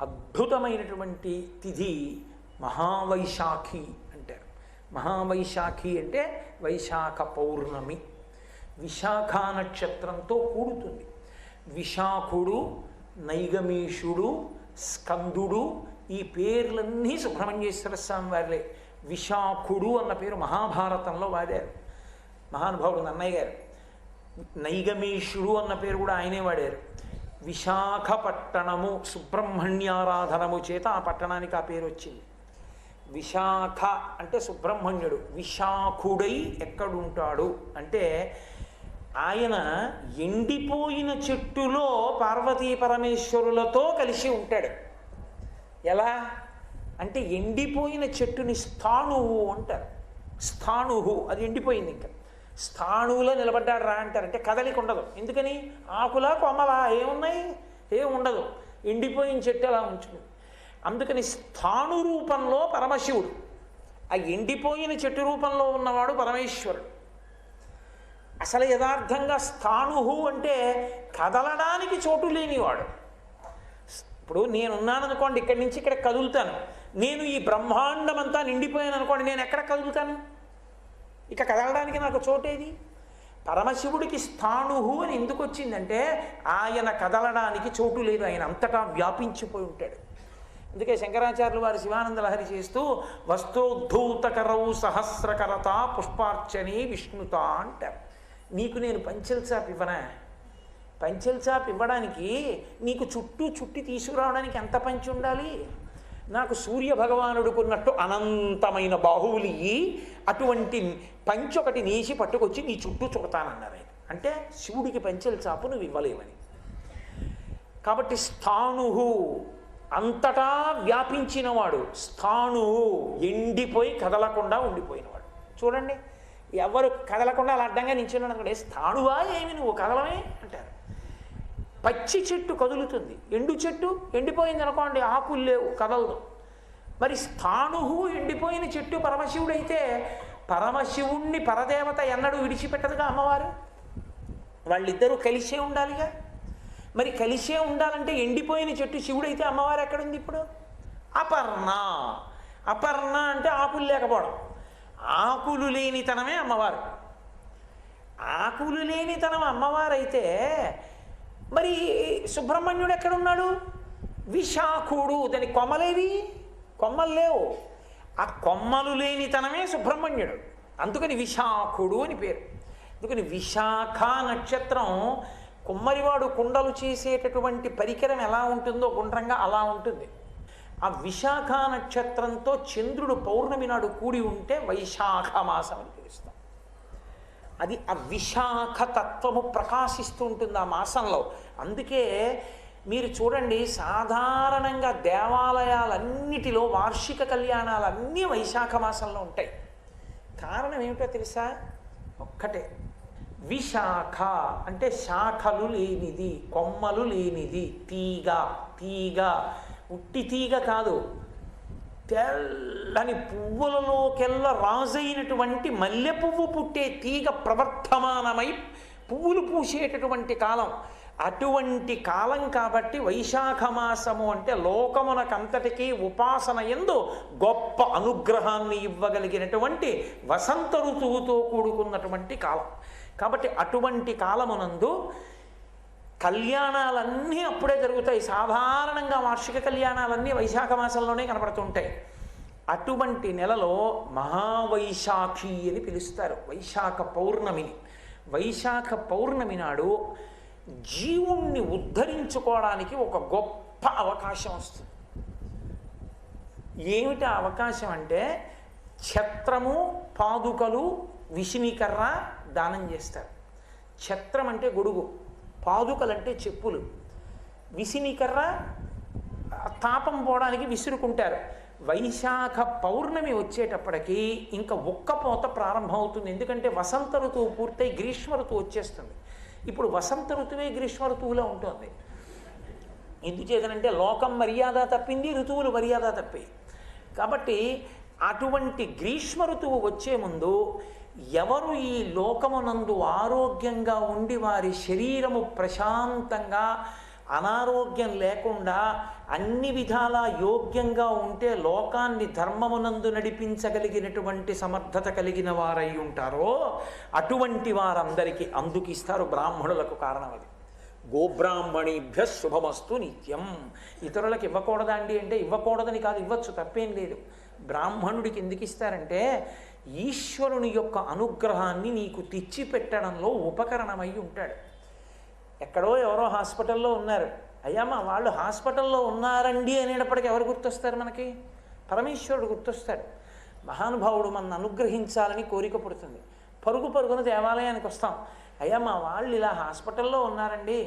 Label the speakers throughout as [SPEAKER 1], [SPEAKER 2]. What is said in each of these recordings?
[SPEAKER 1] అద్భుతమైనటువంటి తిథి మహావైశాఖి అంటారు. మహావైశాఖి అంటే వైశాఖ పౌర్ణమి. విశాఖ నక్షత్రంతో కూడుతుంది. విశాఖుడు, నైగమీషుడు, స్కందుడు, ఈ పేర్లన్నీ సుబ్రహ్మణ్యేశ్వర స్వామి వారిలే. విశాఖుడు అన్న పేరు మహాభారతంలో వాడారు మహానుభావుడు నన్నయ్య గారు. నైగమీషుడు అన్న పేరు కూడా ఆయనే వాడారు. విశాఖపట్టణము సుబ్రహ్మణ్యారాధనము చేత ఆ పట్టణానికి ఆ పేరు వచ్చింది. విశాఖ అంటే సుబ్రహ్మణ్యుడు. విశాఖుడై ఎక్కడుంటాడు అంటే ఆయన ఎండిపోయిన చెట్టులో పార్వతీ పరమేశ్వరులతో కలిసి ఉంటాడు. ఎలా అంటే ఎండిపోయిన చెట్టుని స్థాణువు అంటారు. స్థాణువు అది ఎండిపోయింది, ఇంకా స్థాణువులో నిలబడ్డాడు రా అంటారు. అంటే కదలిక ఉండదు. ఎందుకని? ఆకులా కొమ్మలా ఏమున్నాయి, ఏం ఉండదు. ఎండిపోయిన చెట్టు అలా ఉంచుకుంది. అందుకని స్థాణు రూపంలో పరమశివుడు, ఆ ఎండిపోయిన చెట్టు రూపంలో ఉన్నవాడు పరమేశ్వరుడు. అసలు యథార్థంగా స్థాణువు అంటే కదలడానికి చోటు లేనివాడు. ఇప్పుడు నేనున్నాను అనుకోండి, ఇక్కడి నుంచి ఇక్కడ కదులుతాను. నేను ఈ బ్రహ్మాండం అంతా నిండిపోయాను అనుకోండి, నేను ఎక్కడ కదులుతాను? ఇక కదలడానికి నాకు చోటేది? పరమశివుడికి స్థాణువు అని ఎందుకు వచ్చిందంటే ఆయన కదలడానికి చోటు లేదు, ఆయన అంతటా వ్యాపించిపోయి ఉంటాడు. అందుకే శంకరాచార్యులు వారు శివానంద లహరి చేస్తూ వస్తోద్ధూతకరౌ సహస్రకరత పుష్పార్చనే విష్ణుత అంటారు. నీకు నేను పంచెల్ చాప్ ఇవ్వనా? పంచెల్ చాప్ ఇవ్వడానికి నీకు చుట్టి తీసుకురావడానికి ఎంత పంచి ఉండాలి? నాకు సూర్య భగవానుడుకున్నట్టు అనంతమైన బాహువులు అటువంటి పంచి ఒకటి నేసి పట్టుకొచ్చి నీ చుట్టూ చుడతానన్నారు ఆయన. అంటే శివుడికి పంచెల్ చాపు నువ్వు ఇవ్వలేవని. కాబట్టి స్థాణువు అంతటా వ్యాపించినవాడు, స్థాణువు ఎండిపోయి కదలకుండా ఉండిపోయినవాడు. చూడండి, ఎవరు కదలకుండా అలా అడ్డంగా నించున్నాడు అనుకోండి, స్థాణువా ఏమి నువ్వు కదలమే అంటారు. పచ్చి చెట్టు కదులుతుంది, ఎండు చెట్టు ఎండిపోయింది అనుకోండి, ఆకులు లేవు, కదలదు. మరి స్థాణువు ఎండిపోయిన చెట్టు పరమశివుడైతే పరమశివుణ్ణి పరదేవత ఎన్నడూ విడిచిపెట్టదుగా అమ్మవారు. వాళ్ళిద్దరూ కలిసే ఉండాలిగా. మరి కలిసే ఉండాలంటే ఎండిపోయిన చెట్టు శివుడైతే అమ్మవారు ఎక్కడుంది ఇప్పుడు? అపర్ణ. అపర్ణ అంటే ఆకులు లేకపోవడం. ఆకులు లేనితనమే అమ్మవారు. ఆకులు లేనితనం అమ్మవారైతే మరి సుబ్రహ్మణ్యుడు ఎక్కడున్నాడు? విశాఖుడు. దాని కొమ్మలేవి? కొమ్మలు లేవు. ఆ కొమ్మలు లేనితనమే సుబ్రహ్మణ్యుడు. అందుకని విశాఖుడు అని పేరు. అందుకని విశాఖ నక్షత్రం కుమ్మరివాడు కుండలు చేసేటటువంటి పరికరం ఎలా ఉంటుందో గుండ్రంగా అలా ఉంటుంది. ఆ విశాఖ నక్షత్రంతో చంద్రుడు పౌర్ణమి నాడు కూడి ఉంటే వైశాఖ మాసం అని పిలుస్తాం. అది ఆ విశాఖ తత్వము ప్రకాశిస్తూ ఉంటుంది ఆ మాసంలో. అందుకే మీరు చూడండి, సాధారణంగా దేవాలయాలన్నిటిలో వార్షిక కళ్యాణాలన్నీ వైశాఖ మాసంలో ఉంటాయి. కారణం ఏమిటో తెలుసా? ఒక్కటే, విశాఖ అంటే శాఖలు లేనిది, కొమ్మలు లేనిది, తీగ. తీగ ఉట్టి తీగ కాదు, తెల్లని పువ్వులలోకెల్లా రాజైనటువంటి మల్లె పువ్వు పుట్టే తీగ ప్రవర్ధమానమై పువ్వులు పూసేటటువంటి కాలం. అటువంటి కాలం కాబట్టి వైశాఖ మాసము అంటే లోకమునకంతటికీ ఉపాసన యందు గొప్ప అనుగ్రహాన్ని ఇవ్వగలిగినటువంటి వసంత ఋతువుతో కూడుకున్నటువంటి కాలం. కాబట్టి అటువంటి కాలమునందు కళ్యాణాలన్నీ అప్పుడే జరుగుతాయి. సాధారణంగా వార్షిక కళ్యాణాలన్నీ వైశాఖ మాసంలోనే కనపడుతుంటాయి. అటువంటి నెలలో మహావైశాఖి అని పిలుస్తారు వైశాఖ పౌర్ణమిని. వైశాఖ పౌర్ణమి నాడు జీవుణ్ణి ఉద్ధరించుకోవడానికి ఒక గొప్ప అవకాశం వస్తుంది. ఏమిటి ఆ అవకాశం అంటే ఛత్రము, పాదుకలు, విసినికర్ర దానం చేస్తారు. ఛత్రం అంటే గొడుగు, పాదుకలంటే చెప్పులు, విసినికర్ర తాపం పోవడానికి విసురుకుంటారు. వైశాఖ పౌర్ణమి వచ్చేటప్పటికి ఇంకా ఉక్కపోత ప్రారంభమవుతుంది. ఎందుకంటే వసంత ఋతువు పూర్తయి గ్రీష్మ ఋతువు వచ్చేస్తుంది. ఇప్పుడు వసంత ఋతువే గ్రీష్మ ఋతువులో ఉంటుంది. ఎందుచేతనంటే లోకం మర్యాద తప్పింది, ఋతువులు మర్యాద తప్పాయి. కాబట్టి అటువంటి గ్రీష్మ ఋతువు వచ్చే ముందు ఎవరు ఈ లోకమునందు ఆరోగ్యంగా ఉండి వారి శరీరము ప్రశాంతంగా అనారోగ్యం లేకుండా అన్ని విధాలా యోగ్యంగా ఉంటే లోకాన్ని ధర్మమునందు నడిపించగలిగినటువంటి సమర్థత కలిగిన వారై ఉంటారో అటువంటి వారందరికీ అందుకిస్తారు బ్రాహ్మణులకు కారణం అది. గోబ్రాహ్మణీభ్య శుభమస్తు నిత్యం. ఇతరులకు ఇవ్వకూడదా అండి అంటే ఇవ్వకూడదని కాదు, ఇవ్వచ్చు, తప్పేం లేదు. బ్రాహ్మణుడికి ఎందుకు ఇస్తారంటే ఈశ్వరుని యొక్క అనుగ్రహాన్ని నీకు తెచ్చిపెట్టడంలో ఉపకరణమై ఉంటాడు. ఎక్కడో ఎవరో హాస్పిటల్లో ఉన్నారు, అయ్యా మా వాళ్ళు హాస్పిటల్లో ఉన్నారండి అనేటప్పటికీ ఎవరు గుర్తొస్తారు మనకి? పరమేశ్వరుడు గుర్తొస్తాడు. మహానుభావుడు మన అనుగ్రహించాలని కోరిక పుడుతుంది. పరుగు పరుగున దేవాలయానికి వస్తాం, అయ్యా మా వాళ్ళు ఇలా హాస్పిటల్లో ఉన్నారండి,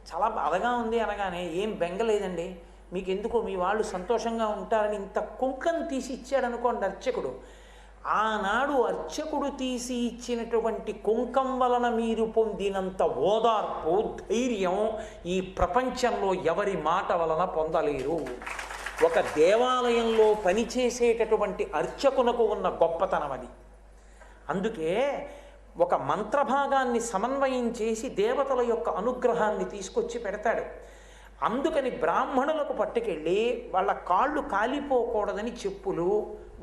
[SPEAKER 1] చాలా బాధగా ఉంది అనగానే ఏం బెంగలేదండి, మీకు ఎందుకు, మీ వాళ్ళు సంతోషంగా ఉంటారని ఇంత కుంకం తీసి ఇచ్చాడనుకోండి అర్చకుడు. ఆనాడు అర్చకుడు తీసి ఇచ్చినటువంటి కుంకం వలన మీరు పొందినంత ఓదార్పు, ధైర్యం ఈ ప్రపంచంలో ఎవరి మాట వలన పొందలేరు. ఒక దేవాలయంలో పనిచేసేటటువంటి అర్చకునకు ఉన్న గొప్పతనం అది. అందుకే ఒక మంత్రభాగాన్ని సమన్వయం చేసి దేవతల యొక్క అనుగ్రహాన్ని తీసుకొచ్చి పెడతాడు. అందుకని బ్రాహ్మణులకు పట్టుకెళ్ళి వాళ్ళ కాళ్ళు కాలిపోకూడదని చెప్పులు,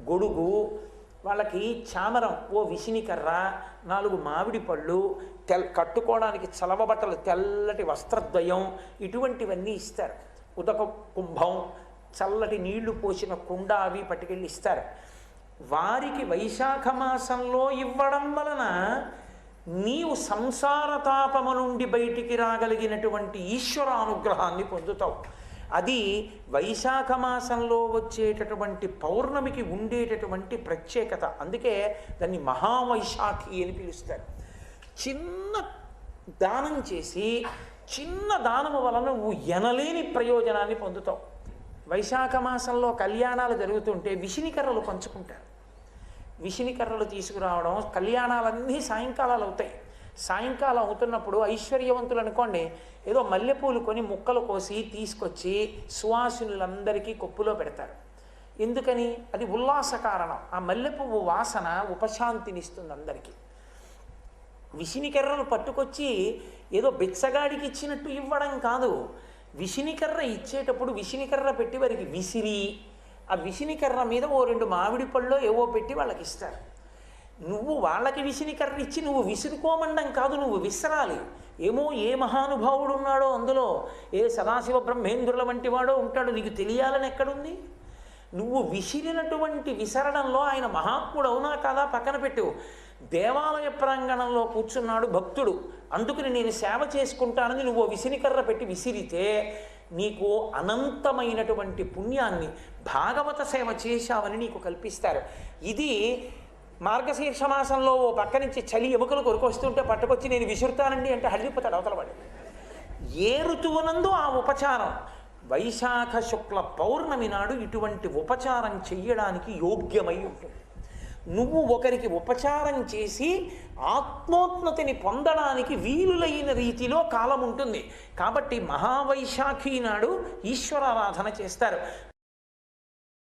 [SPEAKER 1] గొడుగు, వాళ్ళకి చామరం, ఓ విసినికర్ర, 4 మామిడి పళ్ళు, కట్టుకోవడానికి చలవబట్టలు, తెల్లటి వస్త్రద్వయం, ఇటువంటివన్నీ ఇస్తారు. ఉదక కుంభం, చల్లటి నీళ్లు పోసిన కుండ అవి పట్టుకెళ్ళి ఇస్తారు. వారికి వైశాఖ మాసంలో ఇవ్వడం వలన నీవు సంసార తాపము నుండి బయటికి రాగలిగినటువంటి ఈశ్వర అనుగ్రహాన్ని పొందుతావు. అది వైశాఖ మాసంలో వచ్చేటటువంటి పౌర్ణమికి ఉండేటటువంటి ప్రత్యేకత. అందుకే దాన్ని మహావైశాఖి అని పిలుస్తారు. చిన్న దానం చేసి చిన్న దానము వలన నువ్వు ఎనలేని ప్రయోజనాన్ని పొందుతావు. వైశాఖ మాసంలో కళ్యాణాలు జరుగుతుంటే విసినికర్రలు పంచుకుంటారు. విసినికర్రలు తీసుకురావడం, కళ్యాణాలన్నీ సాయంకాలాలు అవుతాయి. సాయంకాలం అవుతున్నప్పుడు ఐశ్వర్యవంతులు అనుకోండి, ఏదో మల్లెపూలు కొని ముక్కలు కోసి తీసుకొచ్చి సువాసినులందరికీ కొప్పులో పెడతారు. ఎందుకని? అది ఉల్లాస కారణం. ఆ మల్లెపువ్వు వాసన ఉపశాంతినిస్తుంది అందరికీ. విసినికర్రలు పట్టుకొచ్చి ఏదో బిచ్చగాడికి ఇచ్చినట్టు ఇవ్వడం కాదు. విసినికర్ర ఇచ్చేటప్పుడు విసినికర్ర పెట్టి వారికి విసిరి, ఆ విసినికర్ర మీద ఓ 2 మామిడి పళ్ళు ఏవో పెట్టి వాళ్ళకి ఇస్తారు. నువ్వు వాళ్ళకి విసినికర్ర ఇచ్చి నువ్వు విసురుకోమండం కాదు, నువ్వు విసరాలి. ఏమో ఏ మహానుభావుడు ఉన్నాడో అందులో, ఏ సదాశివ బ్రహ్మేంద్రుల వంటి వాడో ఉంటాడు, నీకు తెలియాలని ఎక్కడుంది? నువ్వు విసిరినటువంటి విసరడంలో ఆయన మహాత్ముడు అవునా కాదా పక్కన పెట్టు. దేవాలయ ప్రాంగణంలో కూర్చున్నాడు భక్తుడు, అందుకని నేను సేవ చేసుకుంటానని నువ్వు విసినికర్ర పెట్టి విసిరితే నీకు అనంతమైనటువంటి పుణ్యాన్ని, భాగవత సేవ చేశావని నీకు కల్పిస్తారు. ఇది మార్గశీర్ష మాసంలో ఓ పక్క నుంచి చలి ఎముకలు కొరుకొస్తుంటే పట్టుకొచ్చి నేను విసురుతానండి అంటే హడిలిపోతాడు అవతలవాడు. ఏ ఋతువునందు ఆ ఉపచారం. వైశాఖ శుక్ల పౌర్ణమి నాడు ఇటువంటి ఉపచారం చెయ్యడానికి యోగ్యమై ఉంటుంది. నువ్వు ఒకరికి ఉపచారం చేసి ఆత్మోన్నతిని పొందడానికి వీలులైన రీతిలో కాలం ఉంటుంది. కాబట్టి మహావైశాఖి నాడు ఈశ్వరారాధన చేస్తారు.